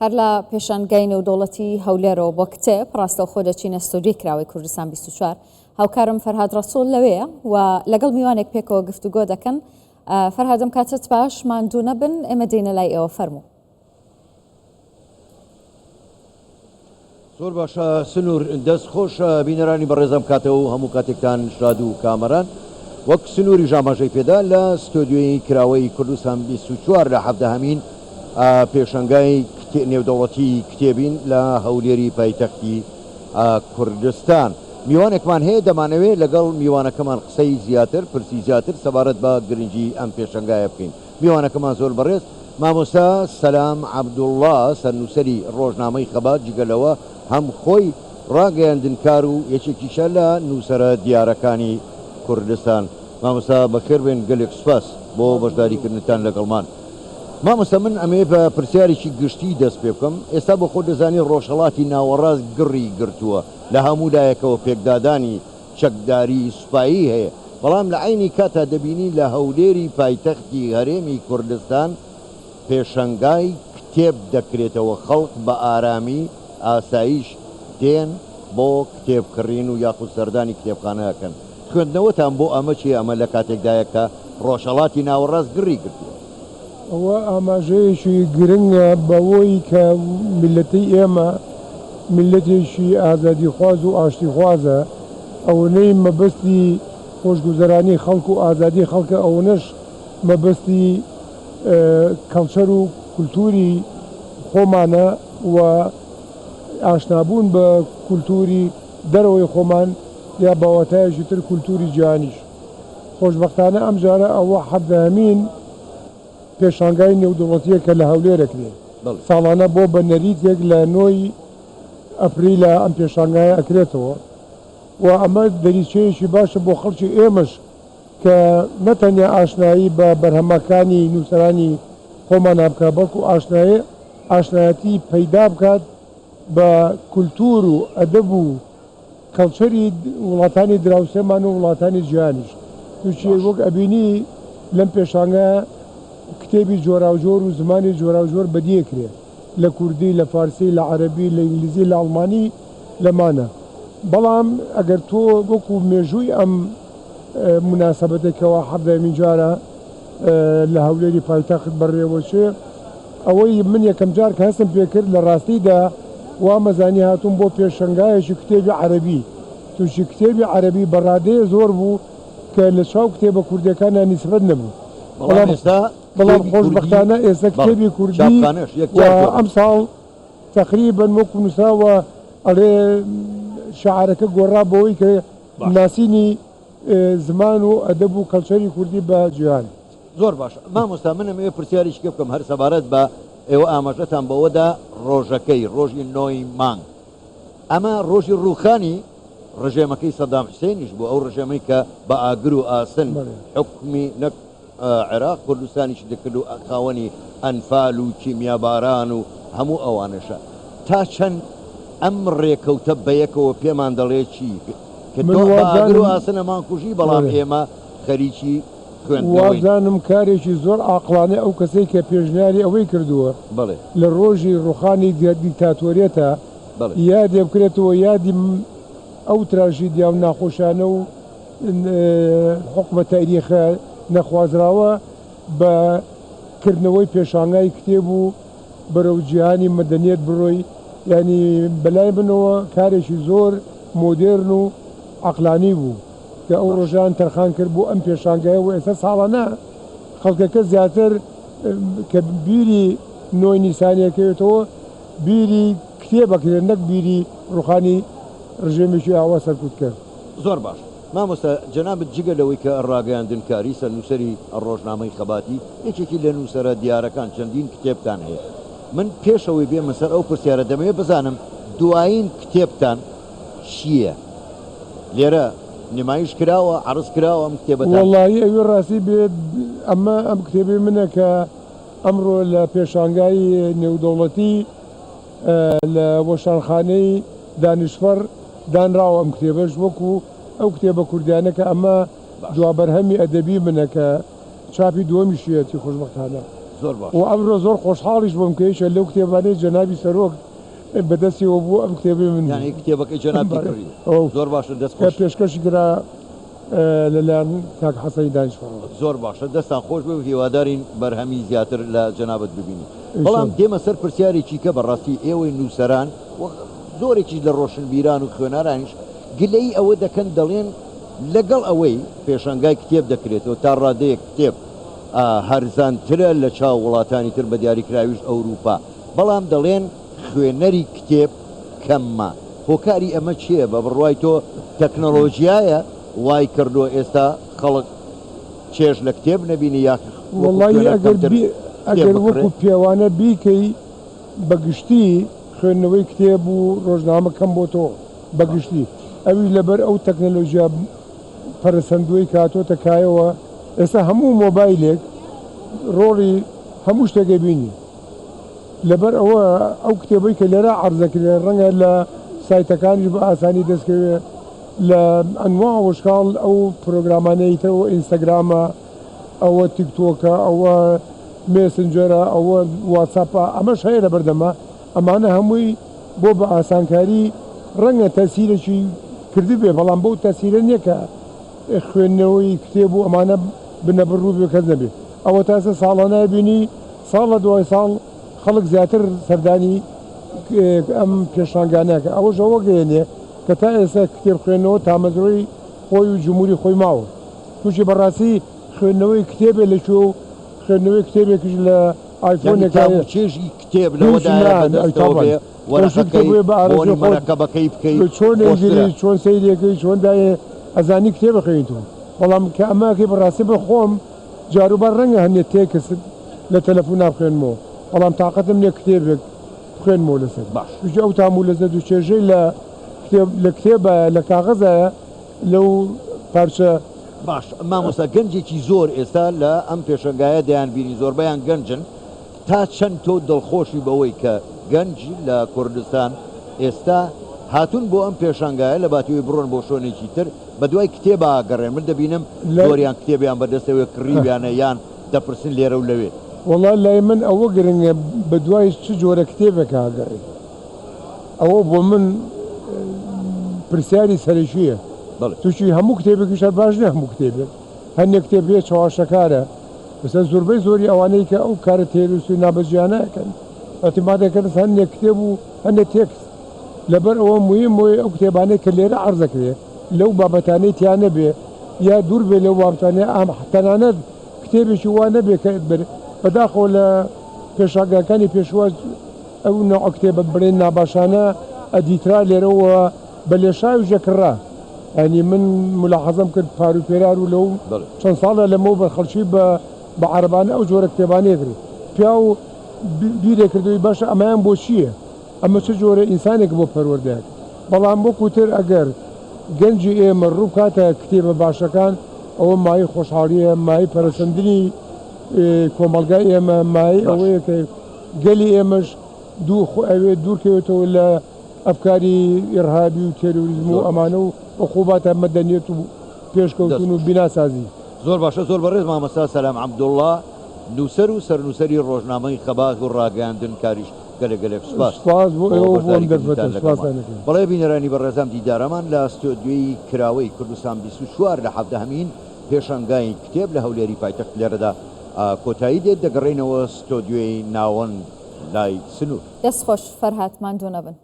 هەر لە پێشانگای نێودەوڵەتی هەولێرەوە بۆ کتێب ڕاستەوخۆ دەچینە ستۆدیۆی کراوەی کوردستان 24 هاوکارم فەرهاد ڕەسوول لەوەیە و لەگەڵ میوانێک پێکەوە گفتوگۆ دەکەن. فەرهادم کاتت باش ماندوو نەبن، ئێمە دێنە لای ئێوە فەرموو. زۆر باشە سنوور، دەست خۆش بینەرانی بەڕێزم کاتەوە و هەموو کاتێکتان شاد و کامەران. وەک سنووری ژاماژەی پێدا لە ستۆدیۆی کراوەی کوردستان 24 لە هەفتەهەمین پێشەنگای نێودەوڵەتی کتێبین لە هەولێری پایتەختی کوردستان. میوانێکمان هەیە، دەمانەوێت لەگەڵ میوانەکەمان قسەی زیاتر پرسی زیاتر سەبارەت بە گرنگی ئەم پێشەنگایە بکەین. میوانەکەمان زۆر بەڕێز مامۆستا سەلام عەبدوڵڵا سەرنووسەری ڕۆژنامەی خەبات جگەلەوە هەم خۆی ڕاگەیاندنکار و یەکێکیشە لە نووسەرە دیارەکانی کوردستان. مامۆستا بەخێر بێن، گەلێک سوپاس بۆ بەشداریکردنتان لەگەڵمان. مامۆستا من ئەمێ بە پرسیارێکی گشتی دەست پێ بکەم. ئێستا بە خۆ دەزانی ڕۆژهەڵاتی ناوەڕاست گڕی گرتووە، لە هەموو لایەکەوە پێکدادانی چەکداری سوپایی هەیە، بەڵام لە عینی کاتا دەبینی لە هەولێری پایتەختی هەرێمی کوردستان پێشەنگای کتێب دەکرێتەوە. خەڵک بە ئارامی ئاسایش دێن بۆ کتێبکڕین و یاخود سەردانی کتێبخانەکەن. خوێندنەوەتان بۆ ئەمە چی؟ ئەمە لە کاتێکدایە کە ڕۆژهەڵاتی ناوەڕاست گڕی گرتووە. ئەوە ئاماژەیەکی گرنگە بەوەی کە میلەتەی ئێمە میلەتێکی ئازادیخواز و ئاشتیخوازە، ئەوەنەی مەبەستی خۆشگوزەرانی خەڵک و ئازادی خەڵکە، ئەوەنەش مەبەستی کەڵچەر و کولتوری خۆمانە و ئاشنابوون بە کولتوری دەرەوەی خۆمان یا باوەتایەکی تر کولتوری جیهانیش. خۆشبەختانە ئەم جارە ئەوە هەفتەهەمین پێشانگای نێودەوڵەتیە کە لە هەولێرەکرێ، ساڵانە بۆ بە نەریتێک لە 9 ئەپریلە ئەم پێشانگایە ئەکرێتەوە و ئەمە دەریچەیەکی باشە بۆ خەڵکی ئێمەش کە نەتەنیا ئاشنایی بە بەرهەمەکانی نووسەرانی خۆمان بکات، بەڵکو ئاشنایەتی پەیدا بکات بە کولتور و ئەدەب و کەڵچەری وڵاتانی دراوسێمان و وڵاتانی جیهانیش. تووشی وەک ئەبینی لەم پێشانگایە کتێبی جۆراوجۆر و زمانی جۆراوجۆر بەدیەکرێ، لە کوردی، لە فارسی، لە عەرەبی، لە ئینگلیزی، لە ئەڵمانی لەمانە. بەڵام ئەگەر تۆ وەکو مێژووی ئەم مناسەبەتێکەوە هەفتەهەمین جارە لە هەولێری پایتەخت بەڕێوەچێ، ئەوەی من یەکەم جار کە هەستم پێکرد لە ڕاستیدا وا مەزانی هاتووم بۆ پێشەنگایەکی کتێبی عەرەبی. تووشی کتێبی عەرەبی بەڕادەیە زۆر بوو کە لە چاو کتێبە کوردیەکانە نیسبەت نەبوو. بەڵام خۆشبەختانە ئێستا کتێبی کوردی ئەم ساڵ تقریبا وەکو نووسراوە ئەڵێ شەعارەکە گۆڕا بەوەی کە ناسینی زمان و ئەدەب و کەڵچەری کوردی بە جیهان. زۆر باشە مامۆستا، من ئەمەوێ پرسیاریشکە بکەم هەر سەبارەت بە ئێوە ئاماژەتان بەوەدا ڕۆژەکەی ڕۆژی 9 مانگ. ئەمە ڕۆژی ڕووخانی ڕژێمەکەی سەدام حوسێنیش بوو، ئەو ڕژێمەی کە بە ئاگر و ئاسن حکمی نەک عێراق کوردستانیش دەکرد و خاوەنی ئەنفال و کیمیاباران و هەموو ئەوانەشە. تا چەند ئەم ڕێکەوتە بەیەکەوە پێمان دەڵێ چی کە تۆ بە ئاگر و ئاسنەمان کوژی، بەڵام ئێمە خەریکی وازانم کارێکی زۆر عاقڵانە ئەو کەسەی کە پێشنیاری ئەوەی کردووە لە ڕۆژی ڕووخانی دیکتاتۆریەتە یادێ بکرێتەوە، یادی ئەو تراژیدیا و ناخۆشانە و حکومە تاریخە نەخوازراوە بەکردنەوەی پێشانگای کتێب و بەرەو جیهانی مەدەنیەت بڕۆی. ینی بەلای بنەوە کارێکی زۆر مۆدێرن و عەقلانی بوو کە ئەو ڕۆژان تەرخان کرد بۆ ئەم پێشانگایە و ئێستا ساڵانە خەڵکەکە زیاتر کە بیری 9 نیسانیەکەوێتەوە بیری کتێبەکرێت، نەک بیری ڕووخانی ڕژێمێکی ئاوا سەرکوت کرد. زۆر باش مامۆستا، جەنابەت جگەلەوەی کە ڕاگەیاندنکاری سەرنووسەری ڕۆژنامەی خەباتی یەکێکی لە نووسەرە دیارەکان چەندین کتێبتان هەیە. من پێشەوەی بێمە سەر ئەو پرسیارە دەمەوێت بزانم دوایین کتێبتان چییە؟ لێرە نمایش کراوە، عەرز کراوە ئەم کتێبەتان؟ وەڵڵاهی ئەوێ ڕاستی بێت ئەمە ئەم کتێبی منە کە ئەمڕۆ لە پێشانگای نێودەوڵەتی لە وەشانخانەی دانیشتفەر دانراوە. ئەم کتێبەش وەکو ئەو کتێبە کوردیانە کە ئەمە دوابەرهەمی ئەدەبی منە کە چاپی دووەمیشیەتی خۆشبەختانە. زۆر باش و ئەمڕۆ زۆر خۆشحاڵیش بۆم کەیشە لەو کتێبانەی جەنابی سەرۆک بەدەستیەوە بوو ئەم کتێبی من یعنی کتێبەکەی جەنابی کڕی زۆر باشە دەست کە پێشکەشی کرا لەلایەن کاک حەسەنی دانیشفەڕۆ زۆر باشە دەستان خۆش بێ و هیوادارین بەرهەمی زیاتر لە جەنابەت ببینی بەڵام دێمە سەر پرسیارێکی کە بەڕاستی ئێوەی نووسەران زۆرێکی لە ڕۆشنبیران و خوێنەرانیش گلەی ئەوە دەکەن دەڵێن لەگەڵ ئەوەی پێشەنگای کتێب دەکرێتەوە تا ڕادەیە کتێب هەرزانترە لە چاو وڵاتانی تر بە دیاریکراویش ئەوروپا بەڵام دەڵێن خوێنەری کتێب کەممە هۆکاری ئەمە چییە بە بڕوای تۆ تەکنۆلۆژیایە وای کردو ئێستا خەڵک چێژ لە کتێب نەبینی یا وڵی ئەگەر وەکو پێوانە بیکەی بەگشتی خوێندنەوەی کتێب و ڕۆژنامە کەم بۆ تۆ بەگشتی ئەوی لەبەر ئەو تەکنەلۆژیا پەرسەندوی کاتۆتە کایەوە ئێستا هەموو مۆبایلێک ڕۆڵی هەموو شتێکی بینی لەبەر ئەوە ئەو کتێبەی کە لێرە عەرزەکرێ ڕەنگە لە سایتەکانی بە ئاسانی دەستکەوێت لە ئەنواع وشکاڵ ئەو پرۆگرامانەیتەوە ئینستاگرامە ئەوە تیکتۆکە ئەوە مێسنجەرە ئەوە واتساپە ئەمەش هەیە لە بەردەمە ئەمانە هەمووی بۆ بە ئاسانکاری ڕەنگە تەسیرێکی کردی بێ بەڵام بەو تەسیرە نییە کە خوێندنەوەی کتێب و ئەمانە بنەبڕوو بێ کەس نەبێت ئەوە تاسە ساڵانە بینی ساڵ لە دوای ساڵ خەڵک زیاتر سەردانی ئەم پێشانگانەکە ئەوەش ئەوە گەێنێ کە تا ئێستا کتێب خوێندنەوە تامەزڕۆی خۆی و جمهوری خۆی ماوە تووشی بەڕاستی خوێندنەوەی کتێبێ لەکوێ و خوێندنەوەی کتێبێکش لە ئایفۆنێکا چێژی کتێب لەوەداەکەی بکەیت چۆن ئەنگلی چۆن سەیرەکەی چۆن دایە ئەزانی کتێبە خوێنیتەوە بەڵام کە ئەماکەی بەڕاستی بە خۆم جاروبار ڕەنگە هەنێت تێکس لە تەلەفۆن ناخوێنمەوە بەڵام تااقەتم لێ کتێبێک خوێنمەوە لەسەر باش ئەو تامو لەزە دوو چێژەی لە کتێبە لە کاغەزایە لەو پارچە باش مامۆستا گەنجێکی زۆر ئێستا لە ئەم پێشەنگایە دەیان بینی زۆربەیان گەنجن تا چەند تۆ دڵخۆشی بەوەی کە گەنجی لە کوردستان ئێستا هاتون بۆ ئەم پێشانگایە لە باتیوی بڕۆن بۆ شوێنێکی تر بە دوای کتێبە گەڕێن من دەبینم زۆریان کتێبیان بەدەستەوەی کڕیویانە یان دەپرسن لێرە و لەوێ وەڵای لای من ئەوە گرنگە بە دوای چ جۆرە کتێبێکە هاگەڕێ ئەوە بۆ من پرسیاری سەرشیە تووشی هەموو کتێبێکی شار باش نە هەموو کتێبێت هەندێک کتێبێ چاواشەکارە بەسەر زۆربەی زۆری ئەوانەی کە ئەو کارە تێرویست و نابەجیانەکەن ئەتیمادەکەن هەندێک کتێب و هەندێک تێکست لەبەر ئەوە مهمەوەی ئەو کتێبانەی کە لێرە عەرزەکرێ لەو بابەتانەی تیان نەبێ یا دوور بێ لەو بابەتانەیە ئام تەنانەت کتێبێکی وا نەبێ کە بەداخەوە لە پێشاگاکانی پێشواز ئەو نەوع کتێبە بڵێن ناباشانە ئەدیترا لێرەوە بە لێشاوی ژەکڕا ینی من ملاحەزەم کرد پاروپێرار و لەو چەند ساڵە لەمەوە بە خەڵکی بە عەرەبانە ئەو جۆرە کتێبانەیەکرێ پیا و بیرێ کردوی باشە ئەمایان بۆ چییە ئەمە چه جۆرە ئینسانێک بۆ پەروەردەیە بەڵام بۆ کوتر ئەگەر گەنجی ئێمە ڕوو کاتە کتێبە باشەکان ئەوە مای خۆشحاڵیە مای پەرسەندنی کۆمەلگای ئێمە مای ئەوەیە کە گەلی ئێمەش ئەوێ دوورکەوێتەوە لە ئەفکاری ئێرهابی و تێروریزم و ئەمانە و عقوباتە مەدەنیەت و پێشکەوتن و بیناسازی زۆر باشە زۆر بەڕێز مامەستا سەلام عەبدوڵڵا نووسەر و سەرنووسەری ڕۆژنامەی خەبات و ڕاگەاندن کاریش گەلێک سپاس بۆ ئێوە بۆم دەرفەتە بەڵێ بینەرانی بەڕێزام دیدارەمان لە ستۆدیۆی کراوەی کوردستان 24 لە هەمین پێشەنگای کتێب لە هەولێری پایتەخت لێرەدا کۆتایی دێت دەگەڕێنەوە ستۆدیۆی ناوەند لای سنوور دەستخۆش فەرهات ماندوو نەبن